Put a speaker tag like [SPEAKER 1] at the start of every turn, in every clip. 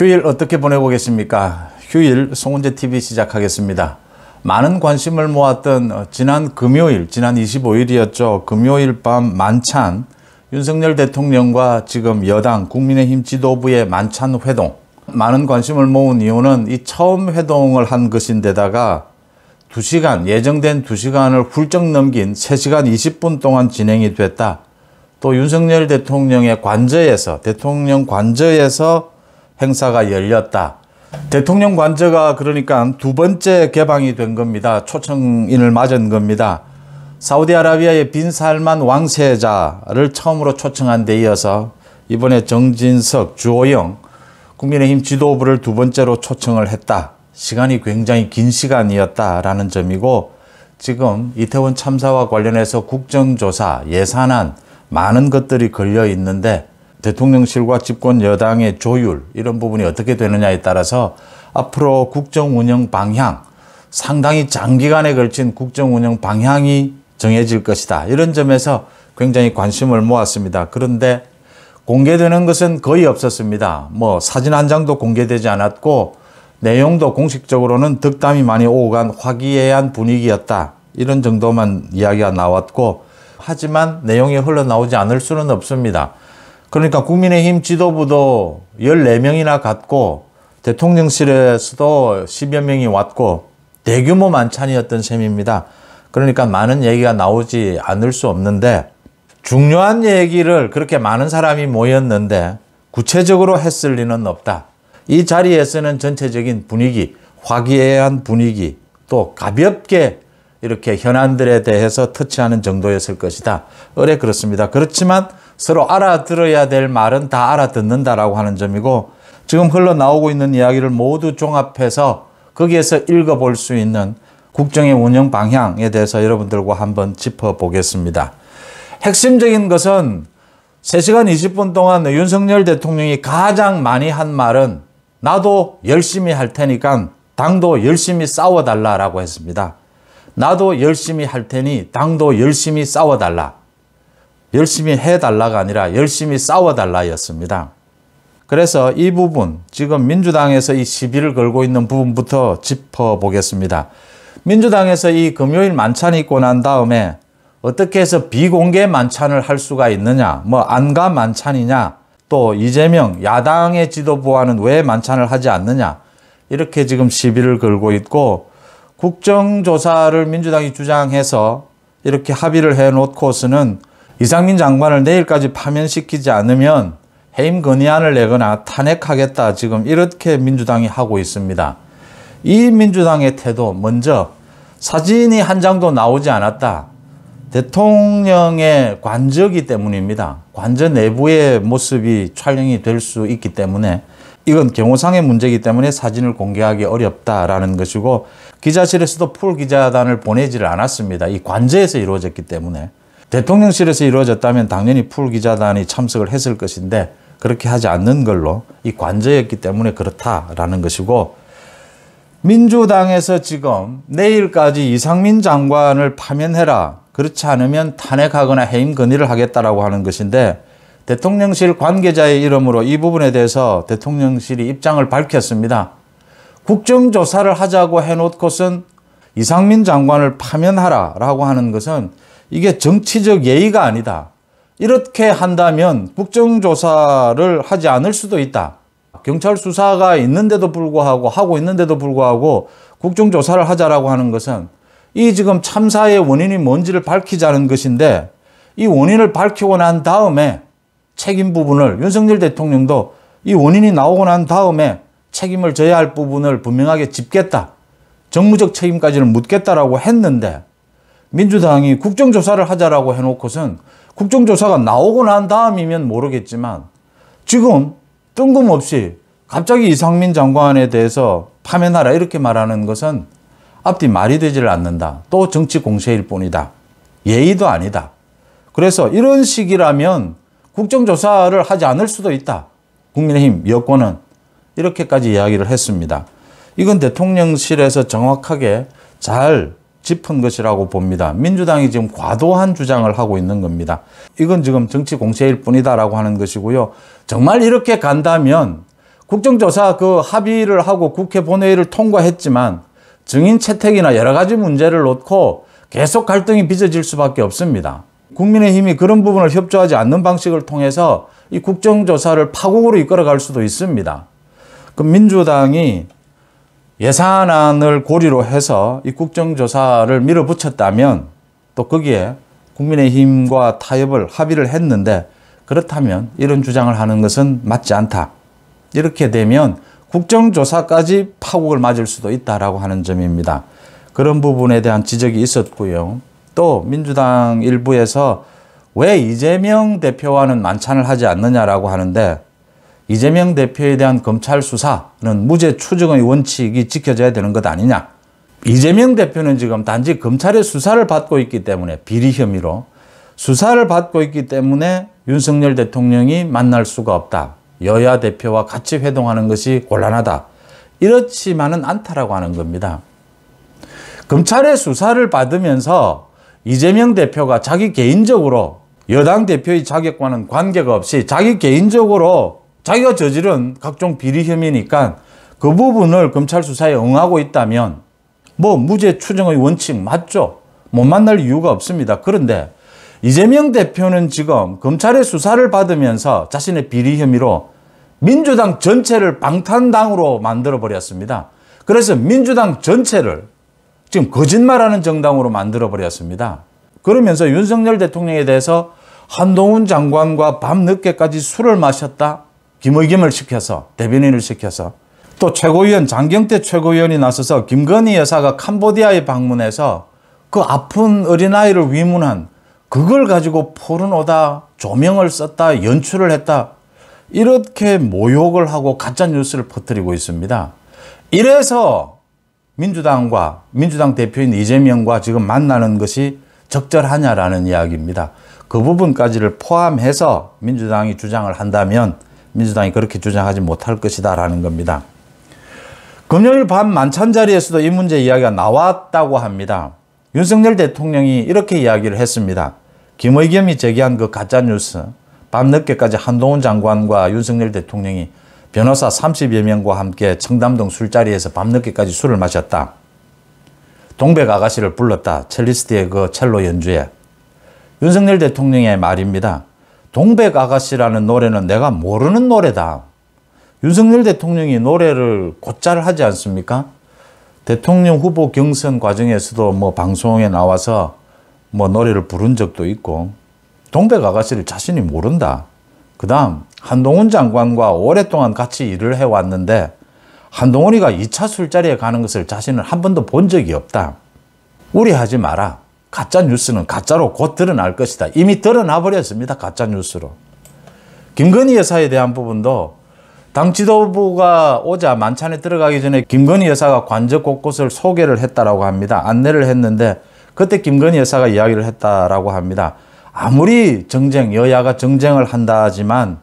[SPEAKER 1] 휴일 어떻게 보내고 계십니까? 휴일 송은재TV 시작하겠습니다. 많은 관심을 모았던 지난 금요일, 지난 25일이었죠. 금요일 밤 만찬, 윤석열 대통령과 지금 여당 국민의힘 지도부의 만찬 회동. 많은 관심을 모은 이유는 이 처음 회동을 한 것인데다가 2시간, 예정된 2시간을 훌쩍 넘긴 3시간 20분 동안 진행이 됐다. 또 윤석열 대통령의 관저에서, 대통령 관저에서 행사가 열렸다. 대통령 관저가 그러니까 두 번째 개방이 된 겁니다. 초청인을 맞은 겁니다. 사우디아라비아의 빈 살만 왕세자를 처음으로 초청한 데 이어서 이번에 정진석, 주호영 국민의힘 지도부를 두 번째로 초청을 했다. 시간이 굉장히 긴 시간이었다라는 점이고, 지금 이태원 참사와 관련해서 국정조사, 예산안 많은 것들이 걸려 있는데 대통령실과 집권 여당의 조율, 이런 부분이 어떻게 되느냐에 따라서 앞으로 국정 운영 방향, 상당히 장기간에 걸친 국정 운영 방향이 정해질 것이다. 이런 점에서 굉장히 관심을 모았습니다. 그런데 공개되는 것은 거의 없었습니다. 사진 한 장도 공개되지 않았고, 내용도 공식적으로는 덕담이 많이 오고 간 화기애애한 분위기였다. 이런 정도만 이야기가 나왔고, 하지만 내용이 흘러나오지 않을 수는 없습니다. 그러니까 국민의힘 지도부도 14명이나 갔고, 대통령실에서도 10여 명이 왔고, 대규모 만찬이었던 셈입니다. 그러니까 많은 얘기가 나오지 않을 수 없는데, 중요한 얘기를 그렇게 많은 사람이 모였는데 구체적으로 했을 리는 없다. 이 자리에서는 전체적인 분위기, 화기애애한 분위기, 또 가볍게 이렇게 현안들에 대해서 터치하는 정도였을 것이다. 그렇습니다. 그렇지만 서로 알아들어야 될 말은 다 알아듣는다라고 하는 점이고, 지금 흘러나오고 있는 이야기를 모두 종합해서 거기에서 읽어볼 수 있는 국정의 운영 방향에 대해서 여러분들과 한번 짚어보겠습니다. 핵심적인 것은 3시간 20분 동안 윤석열 대통령이 가장 많이 한 말은 나도 열심히 할 테니까 당도 열심히 싸워달라라고 했습니다. 나도 열심히 할 테니 당도 열심히 싸워달라. 열심히 해달라가 아니라 열심히 싸워달라였습니다. 그래서 이 부분, 지금 민주당에서 이 시비를 걸고 있는 부분부터 짚어보겠습니다. 민주당에서 이 금요일 만찬이 있고 난 다음에 어떻게 해서 비공개 만찬을 할 수가 있느냐, 안가 만찬이냐, 또 이재명 야당의 지도부와는 왜 만찬을 하지 않느냐, 이렇게 지금 시비를 걸고 있고, 국정조사를 민주당이 주장해서 이렇게 합의를 해놓고서는 이상민 장관을 내일까지 파면시키지 않으면 해임 건의안을 내거나 탄핵하겠다, 지금 이렇게 민주당이 하고 있습니다. 이 민주당의 태도, 먼저 사진이 한 장도 나오지 않았다. 대통령의 관저이기 때문입니다. 관저 내부의 모습이 촬영이 될 수 있기 때문에 이건 경호상의 문제이기 때문에 사진을 공개하기 어렵다라는 것이고, 기자실에서도 풀 기자단을 보내지를 않았습니다. 이 관저에서 이루어졌기 때문에. 대통령실에서 이루어졌다면 당연히 풀 기자단이 참석을 했을 것인데 그렇게 하지 않는 걸로 이 관저였기 때문에 그렇다라는 것이고, 민주당에서 지금 내일까지 이상민 장관을 파면해라, 그렇지 않으면 탄핵하거나 해임 건의를 하겠다라고 하는 것인데, 대통령실 관계자의 이름으로 이 부분에 대해서 대통령실이 입장을 밝혔습니다. 국정조사를 하자고 해놓고선 이상민 장관을 파면하라라고 하는 것은 이게 정치적 예의가 아니다. 이렇게 한다면 국정조사를 하지 않을 수도 있다. 경찰 수사가 있는데도 불구하고, 하고 있는데도 불구하고 국정조사를 하자라고 하는 것은 이 지금 참사의 원인이 뭔지를 밝히자는 것인데, 이 원인을 밝히고 난 다음에 책임 부분을, 윤석열 대통령도 이 원인이 나오고 난 다음에 책임을 져야 할 부분을 분명하게 짚겠다, 정무적 책임까지는 묻겠다라고 했는데, 민주당이 국정조사를 하자라고 해놓고선 국정조사가 나오고 난 다음이면 모르겠지만 지금 뜬금없이 갑자기 이상민 장관에 대해서 파면하라 이렇게 말하는 것은 앞뒤 말이 되지를 않는다. 또 정치 공세일 뿐이다. 예의도 아니다. 그래서 이런 식이라면 국정조사를 하지 않을 수도 있다. 국민의힘 여권은 이렇게까지 이야기를 했습니다. 이건 대통령실에서 정확하게 잘 짚은 것이라고 봅니다. 민주당이 지금 과도한 주장을 하고 있는 겁니다. 이건 지금 정치 공세일 뿐이다라고 하는 것이고요. 정말 이렇게 간다면 국정조사 그 합의를 하고 국회 본회의를 통과했지만 증인 채택이나 여러 가지 문제를 놓고 계속 갈등이 빚어질 수밖에 없습니다. 국민의힘이 그런 부분을 협조하지 않는 방식을 통해서 이 국정조사를 파국으로 이끌어갈 수도 있습니다. 그 민주당이 예산안을 고리로 해서 이 국정조사를 밀어붙였다면 또 거기에 국민의힘과 타협을 합의를 했는데 그렇다면 이런 주장을 하는 것은 맞지 않다. 이렇게 되면 국정조사까지 파국을 맞을 수도 있다라고 하는 점입니다. 그런 부분에 대한 지적이 있었고요. 또 민주당 일부에서 왜 이재명 대표와는 만찬을 하지 않느냐라고 하는데 이재명 대표에 대한 검찰 수사는 무죄 추정의 원칙이 지켜져야 되는 것 아니냐. 이재명 대표는 지금 단지 검찰의 수사를 받고 있기 때문에 비리 혐의로 수사를 받고 있기 때문에 윤석열 대통령이 만날 수가 없다. 여야 대표와 같이 회동하는 것이 곤란하다. 이렇지만은 않다라고 하는 겁니다. 검찰의 수사를 받으면서 이재명 대표가 자기 개인적으로 여당 대표의 자격과는 관계가 없이 자기 개인적으로 자기가 저지른 각종 비리 혐의니까 그 부분을 검찰 수사에 응하고 있다면 뭐 무죄 추정의 원칙 맞죠? 못 만날 이유가 없습니다. 그런데 이재명 대표는 지금 검찰의 수사를 받으면서 자신의 비리 혐의로 민주당 전체를 방탄당으로 만들어버렸습니다. 그래서 민주당 전체를 지금 거짓말하는 정당으로 만들어버렸습니다. 그러면서 윤석열 대통령에 대해서 한동훈 장관과 밤늦게까지 술을 마셨다. 김의겸을 시켜서 대변인을 시켜서 또 최고위원 장경태 최고위원이 나서서 김건희 여사가 캄보디아에 방문해서 그 아픈 어린아이를 위문한 그걸 가지고 포르노다 조명을 썼다 연출을 했다 이렇게 모욕을 하고 가짜뉴스를 퍼뜨리고 있습니다. 이래서 민주당과 민주당 대표인 이재명과 지금 만나는 것이 적절하냐라는 이야기입니다. 그 부분까지를 포함해서 민주당이 주장을 한다면 민주당이 그렇게 주장하지 못할 것이다 라는 겁니다. 금요일 밤 만찬 자리에서도 이 문제 이야기가 나왔다고 합니다. 윤석열 대통령이 이렇게 이야기를 했습니다. 김의겸이 제기한 그 가짜뉴스 밤늦게까지 한동훈 장관과 윤석열 대통령이 변호사 30여 명과 함께 청담동 술자리에서 밤늦게까지 술을 마셨다. 동백 아가씨를 불렀다. 첼리스트의 그 첼로 연주에. 윤석열 대통령의 말입니다. 동백 아가씨라는 노래는 내가 모르는 노래다. 윤석열 대통령이 노래를 곧잘 하지 않습니까? 대통령 후보 경선 과정에서도 뭐 방송에 나와서 뭐 노래를 부른 적도 있고 동백 아가씨를 자신이 모른다. 그 다음 한동훈 장관과 오랫동안 같이 일을 해왔는데 한동훈이가 2차 술자리에 가는 것을 자신은 한 번도 본 적이 없다. 우려하지 마라. 가짜 뉴스는 가짜로 곧 드러날 것이다. 이미 드러나 버렸습니다. 가짜 뉴스로. 김건희 여사에 대한 부분도 당 지도부가 오자 만찬에 들어가기 전에 김건희 여사가 관저 곳곳을 소개를 했다라고 합니다. 안내를 했는데 그때 김건희 여사가 이야기를 했다라고 합니다. 아무리 여야가 정쟁을 한다 하지만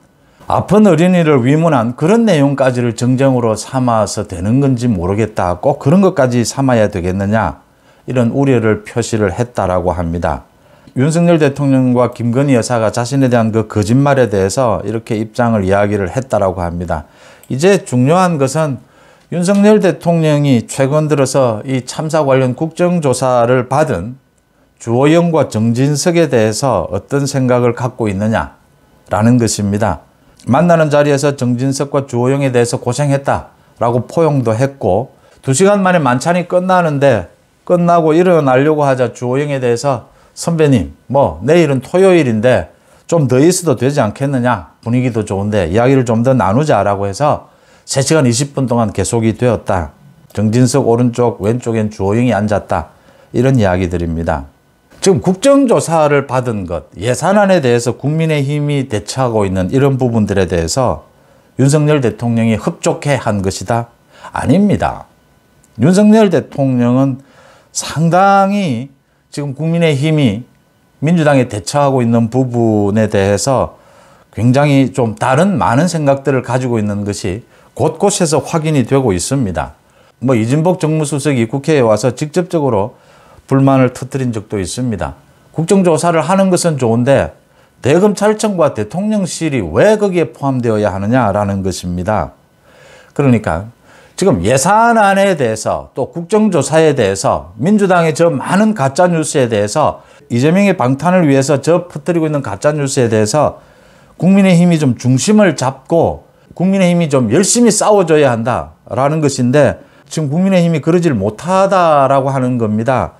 [SPEAKER 1] 아픈 어린이를 위문한 그런 내용까지를 정쟁으로 삼아서 되는 건지 모르겠다. 꼭 그런 것까지 삼아야 되겠느냐. 이런 우려를 표시를 했다라고 합니다. 윤석열 대통령과 김건희 여사가 자신에 대한 그 거짓말에 대해서 이렇게 입장을 이야기를 했다라고 합니다. 이제 중요한 것은 윤석열 대통령이 최근 들어서 이 참사 관련 국정조사를 받은 주호영과 정진석에 대해서 어떤 생각을 갖고 있느냐라는 것입니다. 만나는 자리에서 정진석과 주호영에 대해서 고생했다라고 포용도 했고 2시간 만에 만찬이 끝나고 일어나려고 하자 주호영에 대해서 선배님 뭐 내일은 토요일인데 좀 더 있어도 되지 않겠느냐 분위기도 좋은데 이야기를 좀 더 나누자라고 해서 3시간 20분 동안 계속이 되었다. 정진석 오른쪽 왼쪽엔 주호영이 앉았다. 이런 이야기들입니다. 지금 국정조사를 받은 것 예산안에 대해서 국민의힘이 대처하고 있는 이런 부분들에 대해서 윤석열 대통령이 흡족해 한 것이다? 아닙니다. 윤석열 대통령은 상당히 지금 국민의힘이 민주당에 대처하고 있는 부분에 대해서 굉장히 좀 다른 많은 생각들을 가지고 있는 것이 곳곳에서 확인이 되고 있습니다. 뭐 이진복 정무수석이 국회에 와서 직접적으로 불만을 터뜨린 적도 있습니다. 국정조사를 하는 것은 좋은데 대검찰청과 대통령실이 왜 거기에 포함되어야 하느냐라는 것입니다. 그러니까 지금 예산안에 대해서 또 국정조사에 대해서 민주당의 저 많은 가짜뉴스에 대해서 이재명의 방탄을 위해서 저 퍼뜨리고 있는 가짜뉴스에 대해서 국민의힘이 좀 중심을 잡고 국민의힘이 좀 열심히 싸워줘야 한다라는 것인데 지금 국민의힘이 그러질 못하다라고 하는 겁니다.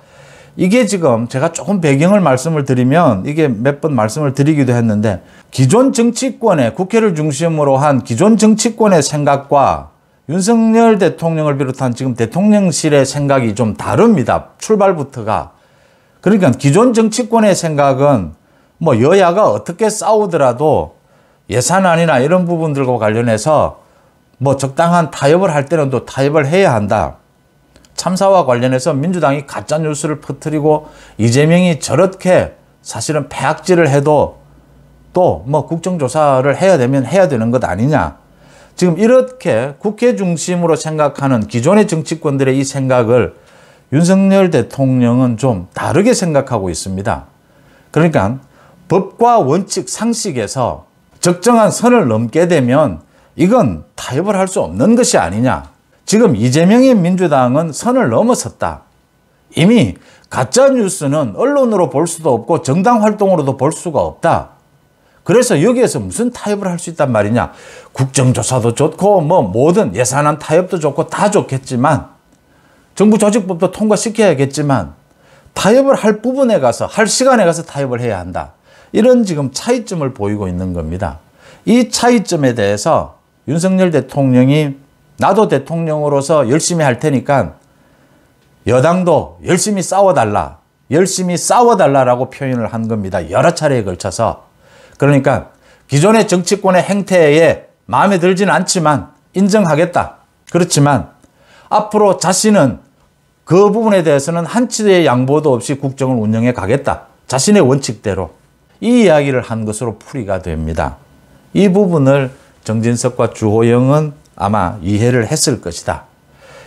[SPEAKER 1] 이게 지금 제가 조금 배경을 말씀을 드리면 이게 몇 번 말씀을 드리기도 했는데 기존 정치권의 국회를 중심으로 한 기존 정치권의 생각과 윤석열 대통령을 비롯한 지금 대통령실의 생각이 좀 다릅니다. 출발부터가. 그러니까 기존 정치권의 생각은 뭐 여야가 어떻게 싸우더라도 예산안이나 이런 부분들과 관련해서 뭐 적당한 타협을 할 때는 또 타협을 해야 한다. 참사와 관련해서 민주당이 가짜뉴스를 퍼뜨리고 이재명이 저렇게 사실은 폐악질을 해도 또 뭐 국정조사를 해야 되면 해야 되는 것 아니냐. 지금 이렇게 국회 중심으로 생각하는 기존의 정치권들의 이 생각을 윤석열 대통령은 좀 다르게 생각하고 있습니다. 그러니까 법과 원칙, 상식에서 적정한 선을 넘게 되면 이건 타협을 할 수 없는 것이 아니냐. 지금 이재명의 민주당은 선을 넘어섰다. 이미 가짜뉴스는 언론으로 볼 수도 없고 정당 활동으로도 볼 수가 없다. 그래서 여기에서 무슨 타협을 할 수 있단 말이냐. 국정조사도 좋고 뭐 모든 예산안 타협도 좋고 다 좋겠지만 정부 조직법도 통과시켜야겠지만 타협을 할 부분에 가서 할 시간에 가서 타협을 해야 한다. 이런 지금 차이점을 보이고 있는 겁니다. 이 차이점에 대해서 윤석열 대통령이 나도 대통령으로서 열심히 할 테니까 여당도 열심히 싸워달라라고 표현을 한 겁니다. 여러 차례에 걸쳐서. 그러니까 기존의 정치권의 행태에 마음에 들지는 않지만 인정하겠다. 그렇지만 앞으로 자신은 그 부분에 대해서는 한치의 양보도 없이 국정을 운영해 가겠다. 자신의 원칙대로. 이 이야기를 한 것으로 풀이가 됩니다. 이 부분을 정진석과 주호영은 아마 이해를 했을 것이다.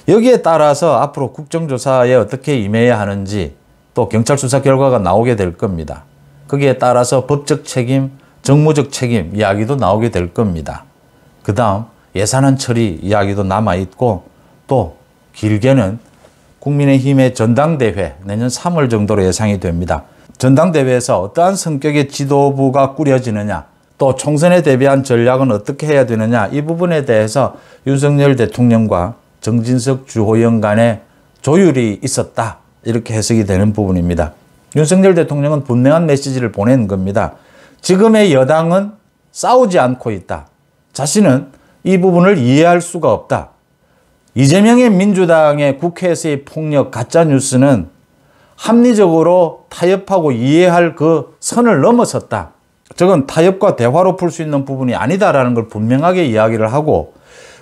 [SPEAKER 1] 여기에 따라서 앞으로 국정조사에 어떻게 임해야 하는지 또 경찰 수사 결과가 나오게 될 겁니다. 거기에 따라서 법적 책임, 정무적 책임 이야기도 나오게 될 겁니다. 그 다음 예산안 처리 이야기도 남아있고 또 길게는 국민의힘의 전당대회 내년 3월 정도로 예상이 됩니다. 전당대회에서 어떠한 성격의 지도부가 꾸려지느냐 또 총선에 대비한 전략은 어떻게 해야 되느냐 이 부분에 대해서 윤석열 대통령과 정진석, 주호영 간의 조율이 있었다. 이렇게 해석이 되는 부분입니다. 윤석열 대통령은 분명한 메시지를 보낸 겁니다. 지금의 여당은 싸우지 않고 있다. 자신은 이 부분을 이해할 수가 없다. 이재명의 민주당의 국회에서의 폭력, 가짜뉴스는 합리적으로 타협하고 이해할 그 선을 넘어섰다. 저건 타협과 대화로 풀 수 있는 부분이 아니다라는 걸 분명하게 이야기를 하고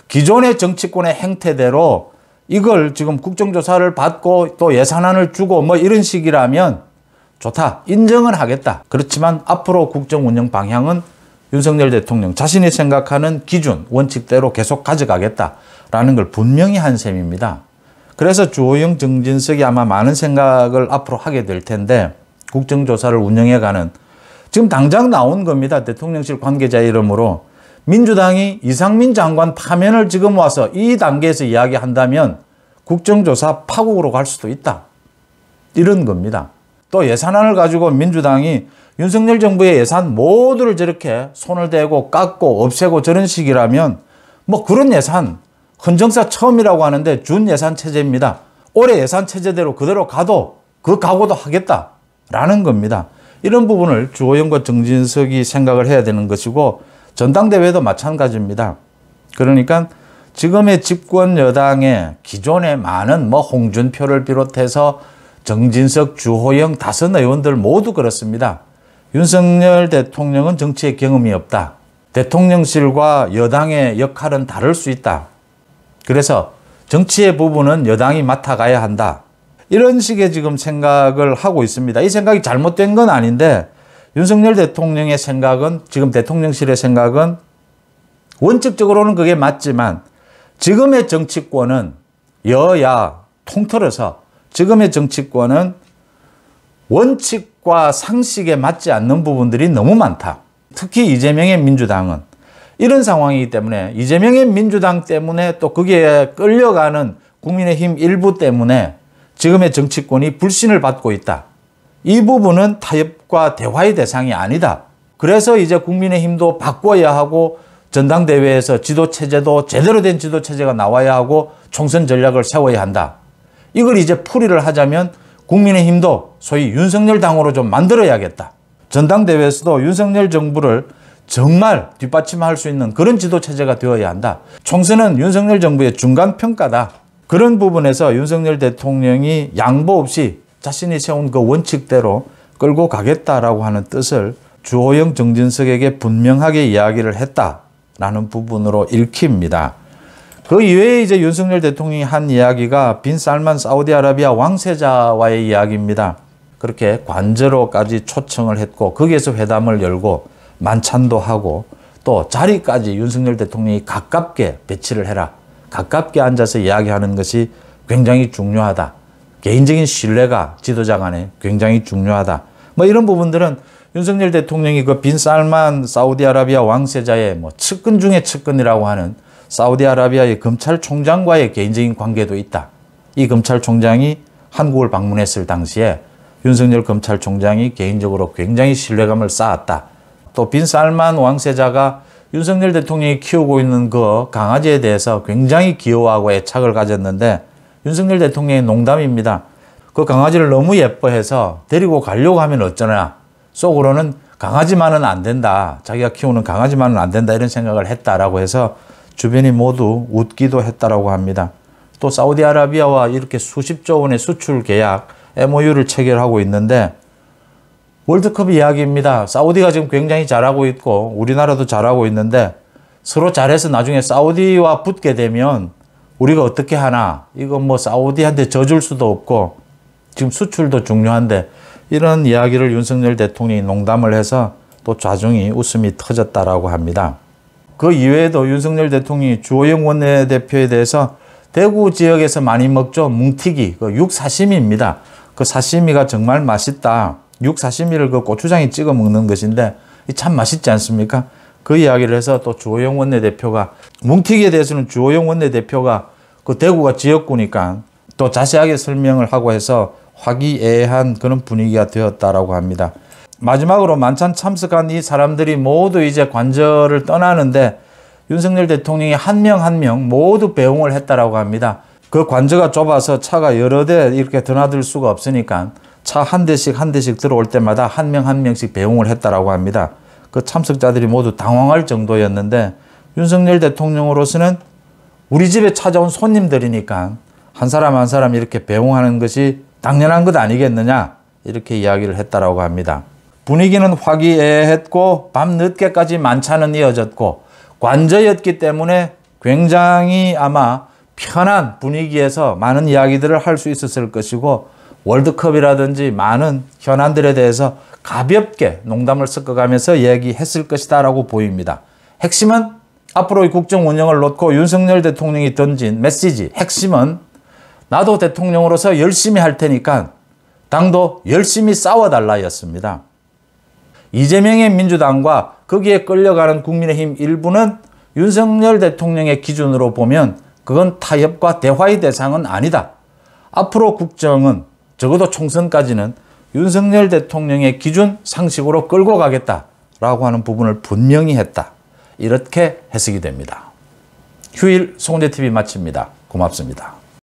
[SPEAKER 1] 기존의 정치권의 행태대로 이걸 지금 국정조사를 받고 또 예산안을 주고 뭐 이런 식이라면 좋다. 인정은 하겠다. 그렇지만 앞으로 국정 운영 방향은 윤석열 대통령 자신이 생각하는 기준, 원칙대로 계속 가져가겠다라는 걸 분명히 한 셈입니다. 그래서 주호영, 정진석이 아마 많은 생각을 앞으로 하게 될 텐데 국정조사를 운영해가는 지금 당장 나온 겁니다. 대통령실 관계자 이름으로 민주당이 이상민 장관 파면을 지금 와서 이 단계에서 이야기한다면 국정조사 파국으로 갈 수도 있다. 이런 겁니다. 또 예산안을 가지고 민주당이 윤석열 정부의 예산 모두를 저렇게 손을 대고 깎고 없애고 저런 식이라면 뭐 그런 예산 헌정사 처음이라고 하는데 준 예산 체제입니다. 올해 예산 체제대로 그대로 가도 그 각오도 하겠다라는 겁니다. 이런 부분을 주호영과 정진석이 생각을 해야 되는 것이고 전당대회도 마찬가지입니다. 그러니까 지금의 집권 여당의 기존의 많은 뭐 홍준표를 비롯해서 정진석, 주호영 다섯 의원들 모두 그렇습니다. 윤석열 대통령은 정치에 경험이 없다. 대통령실과 여당의 역할은 다를 수 있다. 그래서 정치의 부분은 여당이 맡아가야 한다. 이런 식의 지금 생각을 하고 있습니다. 이 생각이 잘못된 건 아닌데 윤석열 대통령의 생각은 지금 대통령실의 생각은 원칙적으로는 그게 맞지만 지금의 정치권은 여야 통틀어서 지금의 정치권은 원칙과 상식에 맞지 않는 부분들이 너무 많다. 특히 이재명의 민주당은 이런 상황이기 때문에 이재명의 민주당 때문에 또 거기에 끌려가는 국민의힘 일부 때문에 지금의 정치권이 불신을 받고 있다. 이 부분은 타협과 대화의 대상이 아니다. 그래서 이제 국민의힘도 바꿔야 하고 전당대회에서 지도체제도 제대로 된 지도체제가 나와야 하고 총선 전략을 세워야 한다. 이걸 이제 풀이를 하자면 국민의힘도 소위 윤석열 당으로 좀 만들어야겠다. 전당대회에서도 윤석열 정부를 정말 뒷받침할 수 있는 그런 지도체제가 되어야 한다. 총선은 윤석열 정부의 중간평가다. 그런 부분에서 윤석열 대통령이 양보 없이 자신이 세운 그 원칙대로 끌고 가겠다라고 하는 뜻을 주호영, 정진석에게 분명하게 이야기를 했다라는 부분으로 읽힙니다. 그 이외에 이제 윤석열 대통령이 한 이야기가 빈 살만 사우디아라비아 왕세자와의 이야기입니다. 그렇게 관저로까지 초청을 했고 거기에서 회담을 열고 만찬도 하고 또 자리까지 윤석열 대통령이 가깝게 배치를 해라. 가깝게 앉아서 이야기하는 것이 굉장히 중요하다. 개인적인 신뢰가 지도자 간에 굉장히 중요하다. 뭐 이런 부분들은 윤석열 대통령이 그 빈 살만 사우디아라비아 왕세자의 뭐 측근 중에 측근이라고 하는 사우디아라비아의 검찰총장과의 개인적인 관계도 있다. 이 검찰총장이 한국을 방문했을 당시에 윤석열 검찰총장이 개인적으로 굉장히 신뢰감을 쌓았다. 또 빈 살만 왕세자가 윤석열 대통령이 키우고 있는 그 강아지에 대해서 굉장히 귀여워하고 애착을 가졌는데 윤석열 대통령의 농담입니다. 그 강아지를 너무 예뻐해서 데리고 가려고 하면 어쩌나. 속으로는 강아지만은 안 된다. 자기가 키우는 강아지만은 안 된다. 이런 생각을 했다라고 해서 주변이 모두 웃기도 했다라고 합니다. 또 사우디아라비아와 이렇게 수십조 원의 수출 계약 MOU를 체결하고 있는데 월드컵 이야기입니다. 사우디가 지금 굉장히 잘하고 있고 우리나라도 잘하고 있는데 서로 잘해서 나중에 사우디와 붙게 되면 우리가 어떻게 하나. 이거 뭐 사우디한테 져줄 수도 없고 지금 수출도 중요한데 이런 이야기를 윤석열 대통령이 농담을 해서 또 좌중이 웃음이 터졌다라고 합니다. 그 이외에도 윤석열 대통령이 주호영 원내대표에 대해서 대구 지역에서 많이 먹죠. 뭉티기, 그 육사시미입니다. 그 사시미가 정말 맛있다. 육사시미를 그 고추장에 찍어 먹는 것인데 참 맛있지 않습니까? 그 이야기를 해서 또 주호영 원내대표가 뭉티기에 대해서는 주호영 원내대표가 그 대구가 지역구니까 또 자세하게 설명을 하고 해서 화기애애한 그런 분위기가 되었다라고 합니다. 마지막으로 만찬 참석한 이 사람들이 모두 이제 관저를 떠나는데 윤석열 대통령이 한 명 한 명 모두 배웅을 했다라고 합니다. 그 관저가 좁아서 차가 여러 대 이렇게 드나들 수가 없으니까 차 한 대씩 한 대씩 들어올 때마다 한 명 한 명씩 배웅을 했다라고 합니다. 그 참석자들이 모두 당황할 정도였는데 윤석열 대통령으로서는 우리 집에 찾아온 손님들이니까 한 사람 한 사람 이렇게 배웅하는 것이 당연한 것 아니겠느냐 이렇게 이야기를 했다라고 합니다. 분위기는 화기애애했고 밤늦게까지 만찬은 이어졌고 관저였기 때문에 굉장히 아마 편한 분위기에서 많은 이야기들을 할 수 있었을 것이고 월드컵이라든지 많은 현안들에 대해서 가볍게 농담을 섞어가면서 얘기했을 것이다 라고 보입니다. 핵심은 앞으로의 국정 운영을 놓고 윤석열 대통령이 던진 메시지 핵심은 나도 대통령으로서 열심히 할 테니까 당도 열심히 싸워달라 였습니다. 이재명의 민주당과 거기에 끌려가는 국민의힘 일부는 윤석열 대통령의 기준으로 보면 그건 타협과 대화의 대상은 아니다. 앞으로 국정은 적어도 총선까지는 윤석열 대통령의 기준 상식으로 끌고 가겠다라고 하는 부분을 분명히 했다. 이렇게 해석이 됩니다. 휴일 송은재TV 마칩니다. 고맙습니다.